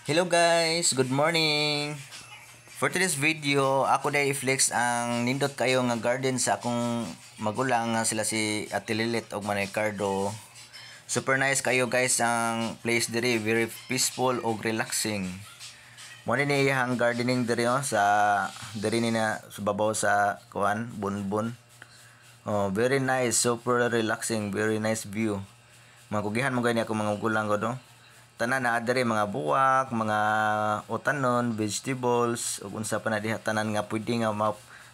Hello guys, good morning. For today's video, ako dahil i-flex ang nindot kayo nga garden sa akong magulang nga sila si Ate Lilit og Manay Cardo. Super nice kayo guys ang place diri, very peaceful og relaxing. Mo ni iyang gardening diri sa diri ni na sa babaw sa kuan, bunbun. Oh, very nice, super relaxing, very nice view. Makugihan mo gani ako mga magulang ko do. Tanan na diri mga buwak, mga utanon, vegetables ug unsa pa na diha tanan nga pwede nga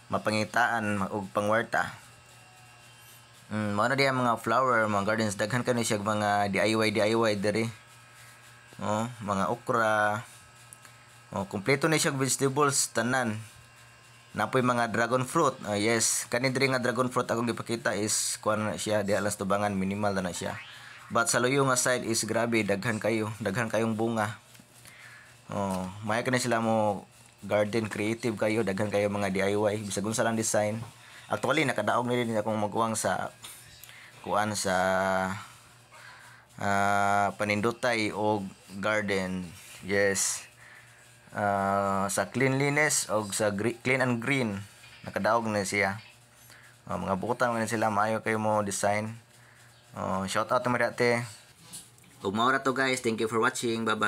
mapangitaan og pangwarta. Mao na diha mga flower, mga gardens daghan kani siya mga DIY diri. Oh, mga okra. Oh, kompleto ni siya vegetables tanan. Napoy mga dragon fruit. Oh, yes, kani diri nga dragon fruit akong gipakita is kuan na siya diha las tubangan, minimal na siya. But sa luyo nga side is grabe, daghan kayong bunga. Oh, may kani sila mo garden creative kayo, daghan kayo mga DIY, bisag unsa lang design. Actually nakadaog ni din akong magkuwang sa kuan sa panindotay og garden. Yes. Sa cleanliness og sa clean and green nakadaog na siya. Mga bukutan man sila, maayo kayo mo design. Shout out to mga dati. Ug mao ra to guys. Thank you for watching. Bye bye.